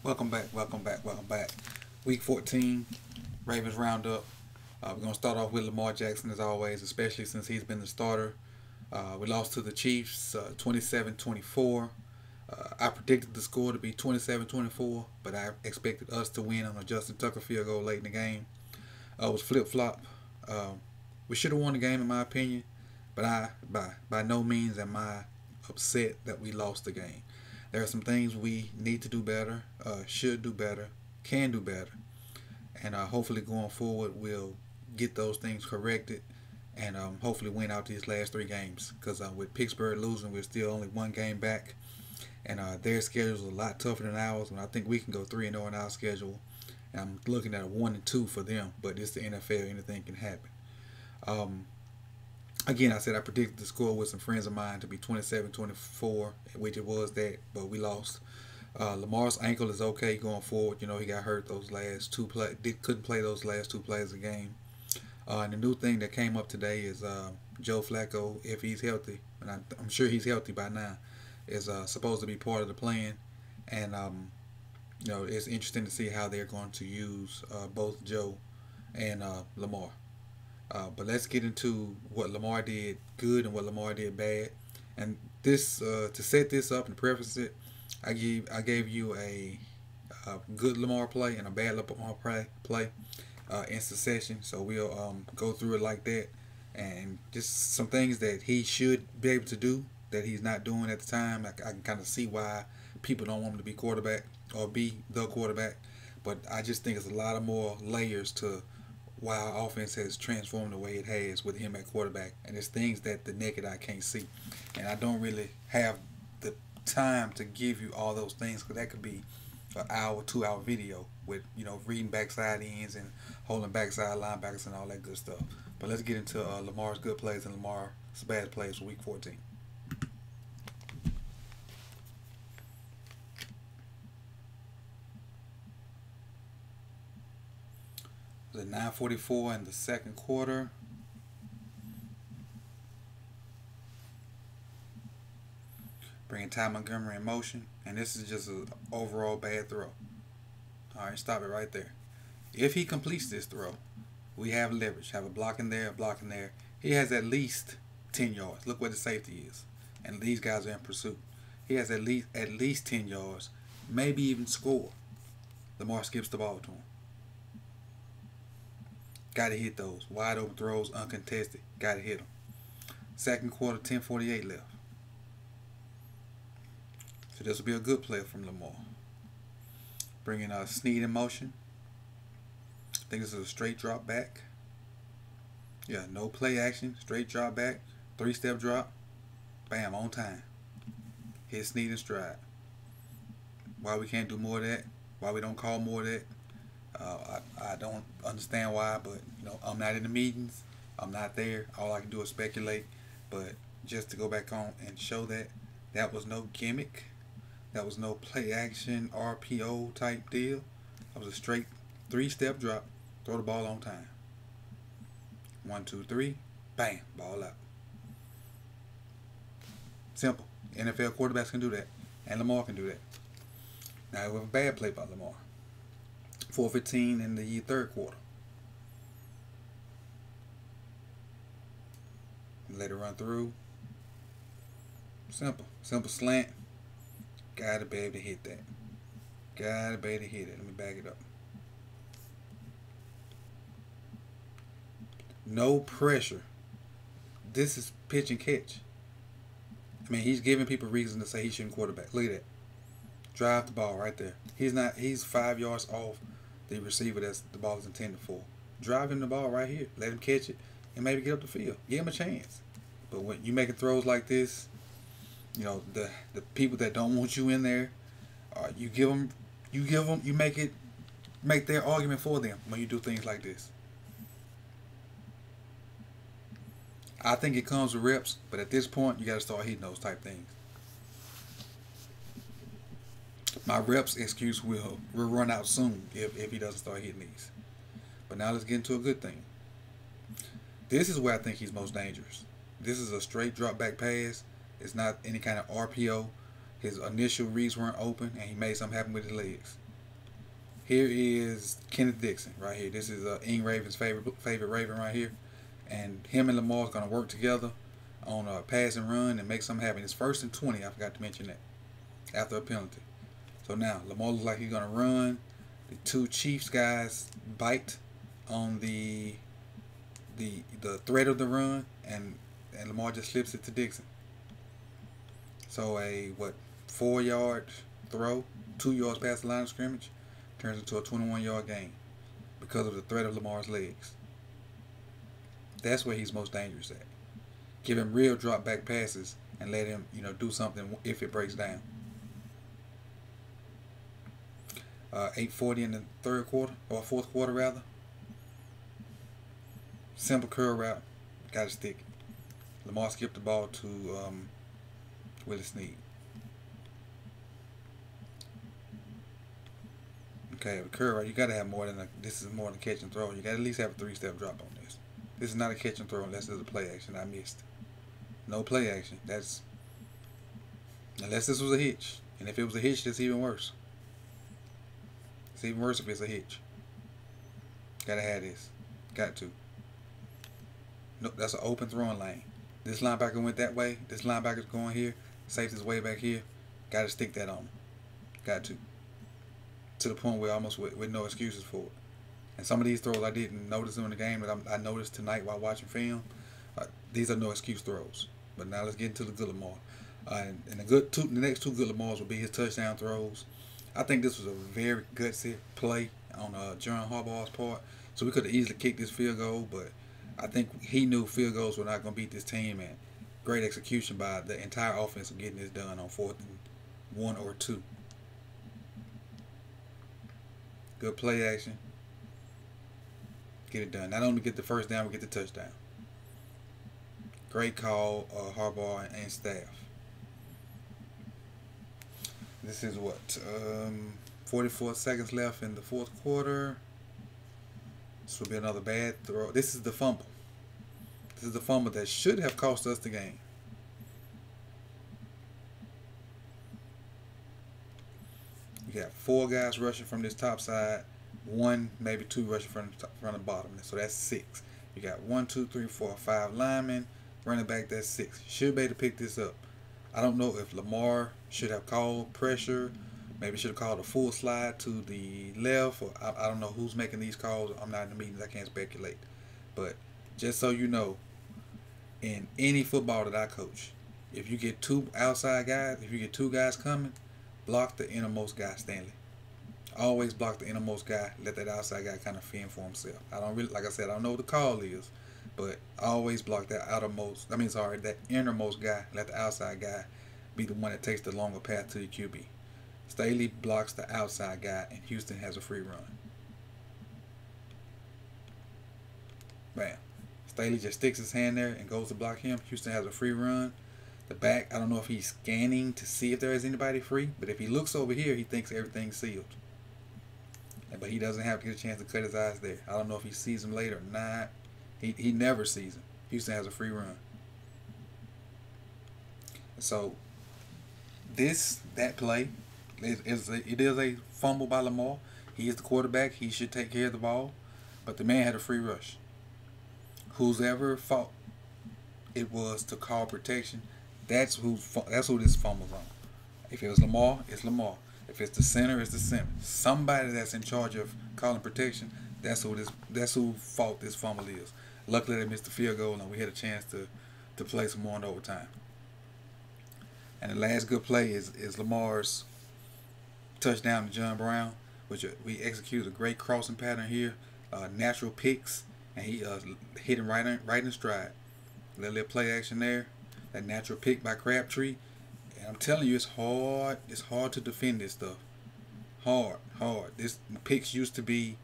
Welcome back, welcome back, welcome back. Week 14, Ravens Roundup. We're going to start off with Lamar Jackson as always, especially since he's been the starter. We lost to the Chiefs 27-24. I predicted the score to be 27-24, but I expected us to win on a Justin Tucker field goal late in the game. It was flip-flop. We should have won the game in my opinion, but by no means am I upset that we lost the game. There are some things we need to do better, should do better, can do better, and hopefully going forward we'll get those things corrected and hopefully win out these last 3 games. Because with Pittsburgh losing, we're still only 1 game back, and their schedule is a lot tougher than ours. And I think we can go 3-0 in our schedule, and I'm looking at a 1-2 for them. But it's the NFL; anything can happen. Again, I said I predicted the score with some friends of mine to be 27-24, which it was that, but we lost. Lamar's ankle is okay going forward. You know, he got hurt those last 2 plays. Couldn't play those last 2 plays of the game. And the new thing that came up today is Joe Flacco, if he's healthy, and I'm sure he's healthy by now, is supposed to be part of the plan. And you know, it's interesting to see how they're going to use both Joe and Lamar. But let's get into what Lamar did good and what Lamar did bad. And this to set this up and preface it, I gave you a good Lamar play and a bad Lamar play in succession. So we'll go through it like that, and just some things that he should be able to do that he's not doing at the time. I can kind of see why people don't want him to be quarterback or be the quarterback, but I just think it's a lot of more layers to why our offense has transformed the way it has with him at quarterback. And it's things that the naked eye can't see. And I don't really have the time to give you all those things, because that could be an hour, 2-hour video with, you know, reading backside ends and holding backside linebackers and all that good stuff. But let's get into Lamar's good plays and Lamar's bad plays for week 14. The 9:44 in the second quarter. Bringing Ty Montgomery in motion, and this is just an overall bad throw. All right, stop it right there. If he completes this throw, we have leverage. Have a block in there, a block in there. He has at least 10 yards. Look where the safety is, and these guys are in pursuit. He has at least 10 yards, maybe even score. Lamar skips the ball to him. Got to hit those. Wide open throws, uncontested. Got to hit them. Second quarter, 10:48 left. So this will be a good play from Lamar. Bringing Snead in motion. I think this is a straight drop back. Yeah, no play action. Straight drop back. 3-step drop. Bam, on time. Hit Snead in stride. Why we can't do more of that? Why we don't call more of that? I don't understand why, but you know, I'm not in the meetings. I'm not there. All I can do is speculate. But just to go back on and show that that was no gimmick, that was no play action RPO type deal. That was a straight 3-step drop. Throw the ball on time. 1, 2, 3, bam, ball out. Simple. NFL quarterbacks can do that, and Lamar can do that. Now we have a bad play by Lamar. 4:15 in the third quarter. Let it run through. Simple slant. Gotta be able to hit that. Gotta be able to hit it. Let me back it up. No pressure. This is pitch and catch. I mean, he's giving people reason to say he shouldn't quarterback. Look at that. Drive the ball right there. He's 5 yards off the receiver that's the ball is intended for. Drive him the ball right here. Let him catch it and maybe get up the field. Give him a chance. But when you making throws like this, you know, the people that don't want you in there, you make their argument for them when you do things like this. I think it comes with reps, but at this point you got to start hitting those type things. My reps excuse will run out soon if he doesn't start hitting these. But now let's get into a good thing. This is where I think he's most dangerous. This is a straight drop back pass. It's not any kind of RPO. His initial reads weren't open, and he made something happen with his legs. Here is Kenneth Dixon right here. This is Raven's favorite Raven right here, and him and Lamar is gonna work together on a pass and run and make something happen. It's 1st and 20. I forgot to mention that after a penalty. So now Lamar looks like he's gonna run. The two Chiefs guys bite on the threat of the run, and Lamar just slips it to Dixon. So a 4-yard throw, 2 yards past the line of scrimmage, turns into a 21-yard gain because of the threat of Lamar's legs. That's where he's most dangerous at. Give him real drop back passes and let him, do something if it breaks down. 8:40 in the third quarter, or fourth quarter rather. Simple curl route, got to stick. Lamar skipped the ball to Willie Snead. Okay, the curl route, you got to have more than this is more than catch and throw. You got to at least have a 3-step drop on this. This is not a catch and throw unless there's a play action. I missed. No play action. That's unless this was a hitch, and if it was a hitch, that's even worse. It's even worse if it's a hitch. Gotta have this. Got to. No, that's an open throwing lane. This linebacker went that way. This linebacker's going here. Safety's way back here. Gotta stick that on him. Got to. To the point where almost with no excuses for it. And some of these throws I didn't notice in the game that I noticed tonight while watching film. These are no excuse throws. But now let's get into the good Lamar. And the next two good Lamars will be his touchdown throws. I think this was a very gutsy play on John Harbaugh's part. So we could have easily kicked this field goal, but I think he knew field goals were not going to beat this team, and great execution by the entire offense of getting this done on 4th and 1 or 2. Good play action. Get it done. Not only get the first down, we get the touchdown. Great call, Harbaugh and staff. This is 44 seconds left in the fourth quarter. This will be another bad throw. This is the fumble. This is the fumble that should have cost us the game. You got 4 guys rushing from this top side, 1, maybe 2 rushing from the bottom. So that's 6. You got 1, 2, 3, 4, 5 linemen. Running back, that's 6. Should be able to pick this up. I don't know if Lamar should have called pressure. Maybe should have called a full slide to the left. Or I don't know who's making these calls. I'm not in the meetings. I can't speculate. But just so you know, in any football that I coach, if you get 2 outside guys, if you get 2 guys coming, block the innermost guy, Stanley. Always block the innermost guy. Let that outside guy kind of fend for himself. I don't really, like I said, I don't know what the call is, but always block that that innermost guy. Let the outside guy be the one that takes the longer path to the QB. Staley blocks the outside guy, and Houston has a free run. Bam. Staley just sticks his hand there and goes to block him. Houston has a free run. The back, I don't know if he's scanning to see if there is anybody free, but if he looks over here, he thinks everything's sealed. But he doesn't have to get a chance to cut his eyes there. I don't know if he sees him later or not. He never sees him. Houston has a free run. So that play, it is a fumble by Lamar. He is the quarterback. He should take care of the ball. But the man had a free rush. Whoever fault it was to call protection, that's who this fumble's on. If it was Lamar, it's Lamar. If it's the center, it's the center. Somebody that's in charge of calling protection, that's who fault this fumble is. Luckily they missed the field goal and we had a chance to play some more in overtime. And the last good play is Lamar's touchdown to John Brown, which we executed a great crossing pattern here, natural picks, and he hit him right in stride. A little play action there, that natural pick by Crabtree. And I'm telling you, it's hard. It's hard to defend this stuff. Hard. This picks used to be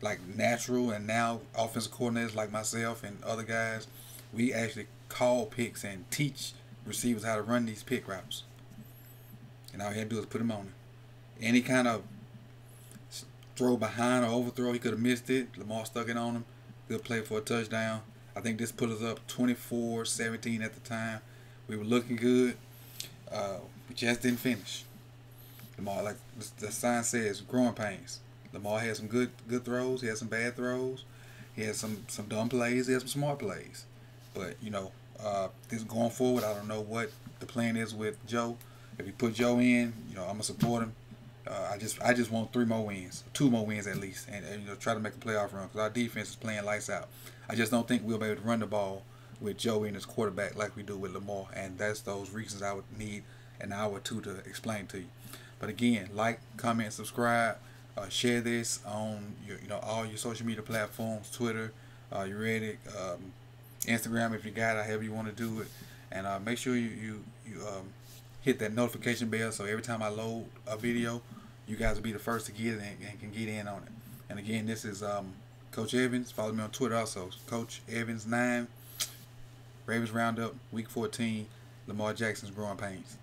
like natural, and now offensive coordinators like myself and other guys, we actually call picks and teach receivers how to run these pick routes. And all he had to do is put them on it. Any kind of throw behind or overthrow, he could have missed it. Lamar stuck it on him. Good play for a touchdown. I think this put us up 24-17 at the time. We were looking good. We just didn't finish. Lamar, like the sign says, growing pains. Lamar had some good throws. He had some bad throws. He had some dumb plays. He had some smart plays. But this going forward, I don't know what the plan is with Joe. If you put Joe in, I'm gonna support him. I just want 3 more wins, 2 more wins at least, and try to make a playoff run because our defense is playing lights out. I just don't think we'll be able to run the ball with Joe in as quarterback like we do with Lamar, and that's those reasons I would need an hour or 2 to explain to you. But again, like, comment, subscribe, share this on all your social media platforms, Twitter, you Reddit, Instagram if you got it, however you want to do it, and make sure you hit that notification bell so every time I load a video, you guys will be the first to get it and can get in on it. And again, this is Coach Evans. Follow me on Twitter also, Coach Evans 9. Ravens Roundup, Week 14. Lamar Jackson's growing pains.